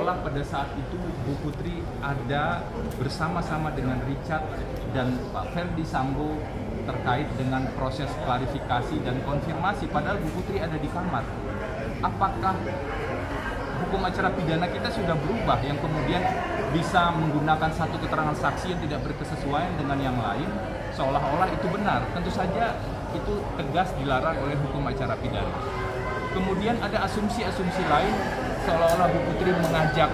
seolah-olah pada saat itu Bu Putri ada bersama-sama dengan Richard dan Pak Ferdi Sambo terkait dengan proses klarifikasi dan konfirmasi, padahal Bu Putri ada di kamar. Apakah hukum acara pidana kita sudah berubah yang kemudian bisa menggunakan satu keterangan saksi yang tidak berkesesuaian dengan yang lain seolah-olah itu benar? Tentu saja itu tegas dilarang oleh hukum acara pidana. Kemudian ada asumsi-asumsi lain seolah-olah Bu Putri mengajak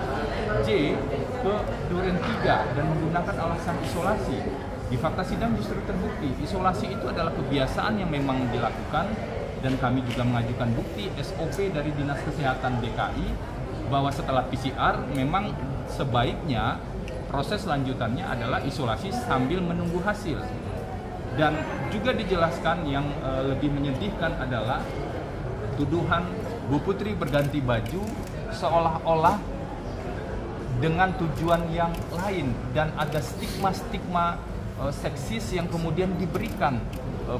J ke Duren 3 dan menggunakan alasan isolasi. Di fakta sidang justru terbukti isolasi itu adalah kebiasaan yang memang dilakukan, dan kami juga mengajukan bukti SOP dari Dinas Kesehatan DKI bahwa setelah PCR memang sebaiknya proses lanjutannya adalah isolasi sambil menunggu hasil. Dan juga dijelaskan yang lebih menyedihkan adalah tuduhan Bu Putri berganti baju seolah-olah dengan tujuan yang lain, dan ada stigma-stigma seksis yang kemudian diberikan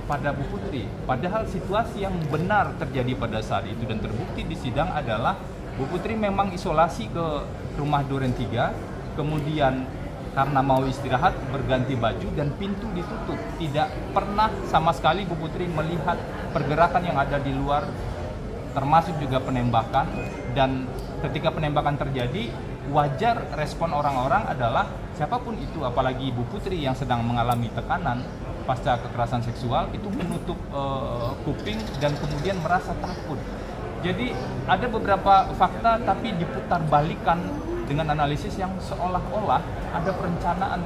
pada Bu Putri. Padahal situasi yang benar terjadi pada saat itu dan terbukti di sidang adalah Bu Putri memang isolasi ke rumah Duren 3, kemudian karena mau istirahat berganti baju dan pintu ditutup. Tidak pernah sama sekali Bu Putri melihat pergerakan yang ada di luar, termasuk juga penembakan. Dan ketika penembakan terjadi, wajar respon orang-orang adalah siapapun itu, apalagi Ibu Putri yang sedang mengalami tekanan pasca kekerasan seksual, itu menutup kuping dan kemudian merasa takut. Jadi ada beberapa fakta tapi diputarbalikkan dengan analisis yang seolah-olah ada perencanaan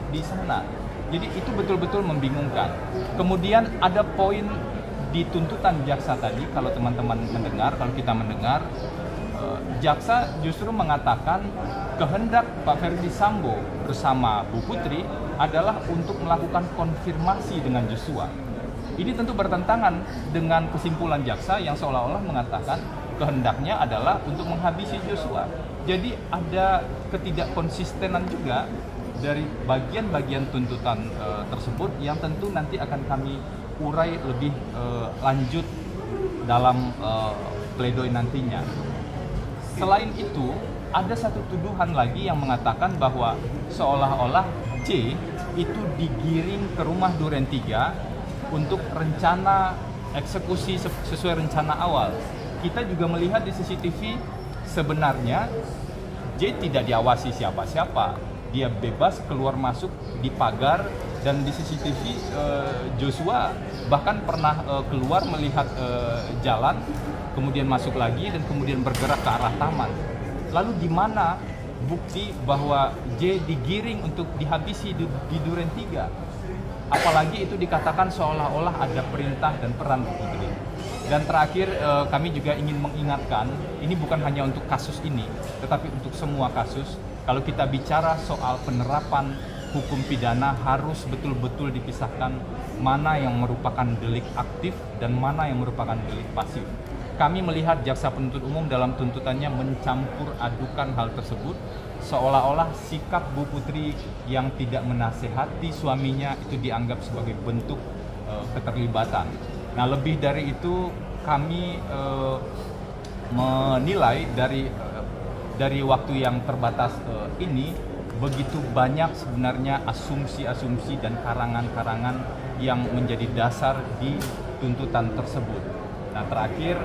di sana. Jadi itu betul-betul membingungkan. Kemudian ada poin di tuntutan jaksa tadi, kalau teman-teman mendengar, kalau kita mendengar, jaksa justru mengatakan kehendak Pak Ferdi Sambo bersama Bu Putri adalah untuk melakukan konfirmasi dengan Joshua. Ini tentu bertentangan dengan kesimpulan jaksa yang seolah-olah mengatakan kehendaknya adalah untuk menghabisi Joshua. Jadi ada ketidakkonsistenan juga dari bagian-bagian tuntutan tersebut yang tentu nanti akan kami urai lebih lanjut dalam pledoi nantinya. Selain itu, ada satu tuduhan lagi yang mengatakan bahwa seolah-olah C itu digiring ke rumah Duren 3 untuk rencana eksekusi sesuai rencana awal. Kita juga melihat di CCTV sebenarnya J tidak diawasi siapa-siapa. Dia bebas keluar masuk di pagar, dan di CCTV Joshua bahkan pernah keluar melihat jalan, kemudian masuk lagi dan kemudian bergerak ke arah taman. Lalu di mana bukti bahwa J digiring untuk dihabisi di Duren 3? Apalagi itu dikatakan seolah-olah ada perintah dan peran Bu Putri. Dan terakhir kami juga ingin mengingatkan, ini bukan hanya untuk kasus ini, tetapi untuk semua kasus. Kalau kita bicara soal penerapan hukum pidana, harus betul-betul dipisahkan mana yang merupakan delik aktif dan mana yang merupakan delik pasif. Kami melihat jaksa penuntut umum dalam tuntutannya mencampur adukan hal tersebut, seolah-olah sikap Bu Putri yang tidak menasehati suaminya itu dianggap sebagai bentuk keterlibatan. Nah, lebih dari itu kami menilai dari waktu yang terbatas ini begitu banyak sebenarnya asumsi-asumsi dan karangan-karangan yang menjadi dasar di tuntutan tersebut. Nah, terakhir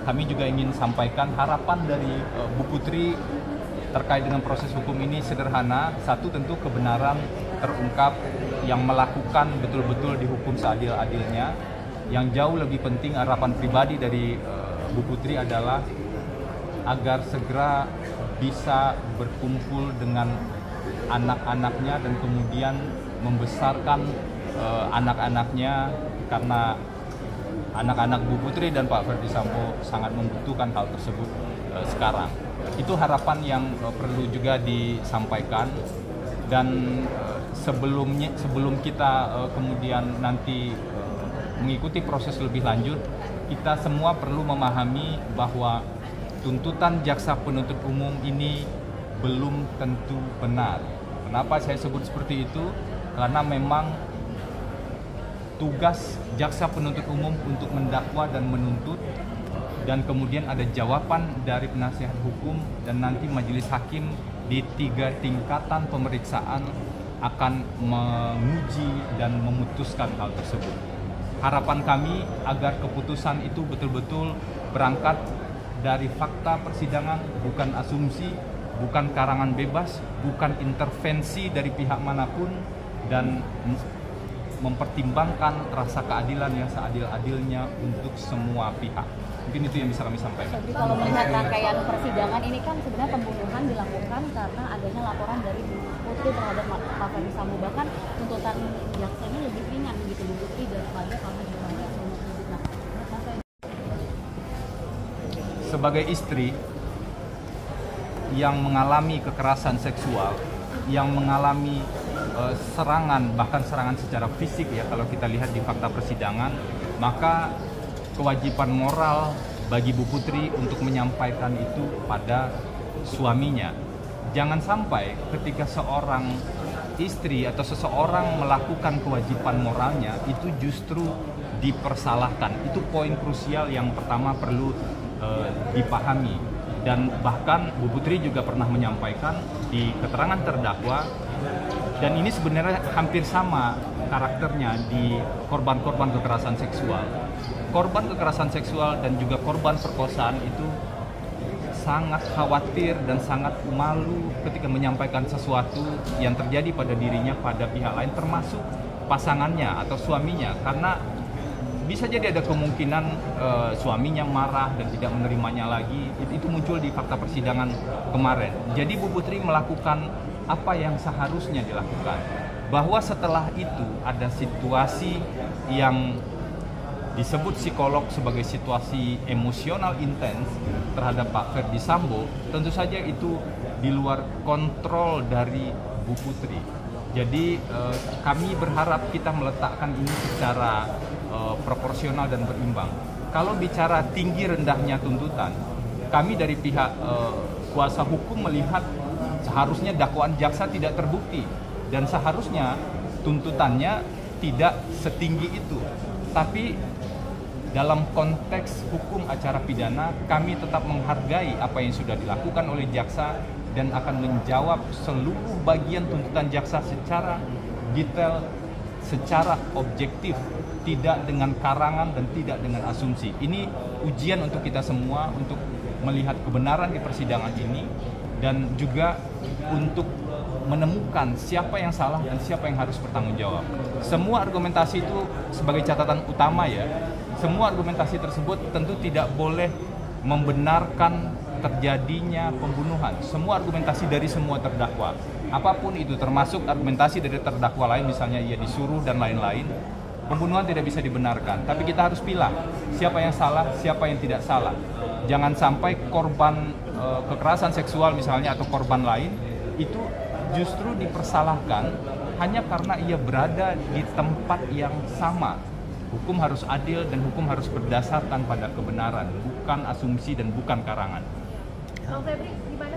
kami juga ingin sampaikan harapan dari Bu Putri terkait dengan proses hukum ini sederhana. Satu, tentu kebenaran terungkap, yang melakukan betul-betul dihukum seadil-adilnya. Yang jauh lebih penting, harapan pribadi dari Bu Putri adalah agar segera bisa berkumpul dengan anak-anaknya dan kemudian membesarkan anak-anaknya, karena anak-anak Bu Putri dan Pak Ferdi Sambo sangat membutuhkan hal tersebut sekarang. Itu harapan yang perlu juga disampaikan. Dan sebelum kita kemudian nanti mengikuti proses lebih lanjut, kita semua perlu memahami bahwa tuntutan jaksa penuntut umum ini belum tentu benar. Kenapa saya sebut seperti itu? Karena memang tugas jaksa penuntut umum untuk mendakwa dan menuntut dan kemudian ada jawaban dari penasihat hukum, dan nanti majelis hakim di 3 tingkatan pemeriksaan akan menguji dan memutuskan hal tersebut. Harapan kami agar keputusan itu betul-betul berangkat dari fakta persidangan, bukan asumsi, bukan karangan bebas, bukan intervensi dari pihak manapun, dan mempertimbangkan rasa keadilan yang seadil-adilnya untuk semua pihak. Mungkin itu yang bisa kami sampaikan. Jadi kalau melihat rangkaian persidangan ini kan sebenarnya pembunuhan dilakukan karena adanya laporan dari Bu Putri terhadap Pak Ferdi Sambo, bahkan tuntutan jaksanya lebih ringan gitu Bu Putri daripada kalau misalnya sebagai istri yang mengalami kekerasan seksual, yang mengalami serangan, bahkan serangan secara fisik ya kalau kita lihat di fakta persidangan, maka kewajiban moral bagi Bu Putri untuk menyampaikan itu pada suaminya. Jangan sampai ketika seorang istri atau seseorang melakukan kewajiban moralnya itu justru dipersalahkan. Itu poin krusial yang pertama perlu dipahami. Dan bahkan Bu Putri juga pernah menyampaikan di keterangan terdakwa, dan ini sebenarnya hampir sama karakternya di korban-korban kekerasan seksual. Korban kekerasan seksual dan juga korban perkosaan itu sangat khawatir dan sangat malu ketika menyampaikan sesuatu yang terjadi pada dirinya pada pihak lain, termasuk pasangannya atau suaminya, karena bisa jadi ada kemungkinan suaminya marah dan tidak menerimanya lagi. Itu muncul di fakta persidangan kemarin. Jadi Bu Putri melakukan apa yang seharusnya dilakukan. Bahwa setelah itu ada situasi yang disebut psikolog sebagai situasi emosional intens terhadap Pak Ferdi Sambo, tentu saja itu di luar kontrol dari Bu Putri. Jadi kami berharap kita meletakkan ini secara proporsional dan berimbang. Kalau bicara tinggi rendahnya tuntutan, kami dari pihak kuasa hukum melihat seharusnya dakwaan jaksa tidak terbukti dan seharusnya tuntutannya tidak setinggi itu. Tapi dalam konteks hukum acara pidana, kami tetap menghargai apa yang sudah dilakukan oleh jaksa dan akan menjawab seluruh bagian tuntutan jaksa secara detail, secara objektif, tidak dengan karangan dan tidak dengan asumsi. Ini ujian untuk kita semua untuk melihat kebenaran di persidangan ini dan juga untuk menemukan siapa yang salah dan siapa yang harus bertanggung jawab. Semua argumentasi itu sebagai catatan utama ya. Semua argumentasi tersebut tentu tidak boleh membenarkan terjadinya pembunuhan. Semua argumentasi dari semua terdakwa, apapun itu, termasuk argumentasi dari terdakwa lain, misalnya ia disuruh dan lain-lain, pembunuhan tidak bisa dibenarkan. Tapi kita harus pilih siapa yang salah, siapa yang tidak salah. Jangan sampai korban kekerasan seksual misalnya atau korban lain itu justru dipersalahkan hanya karena ia berada di tempat yang sama. Hukum harus adil dan hukum harus berdasarkan pada kebenaran, bukan asumsi dan bukan karangan. Bang Febri, gimana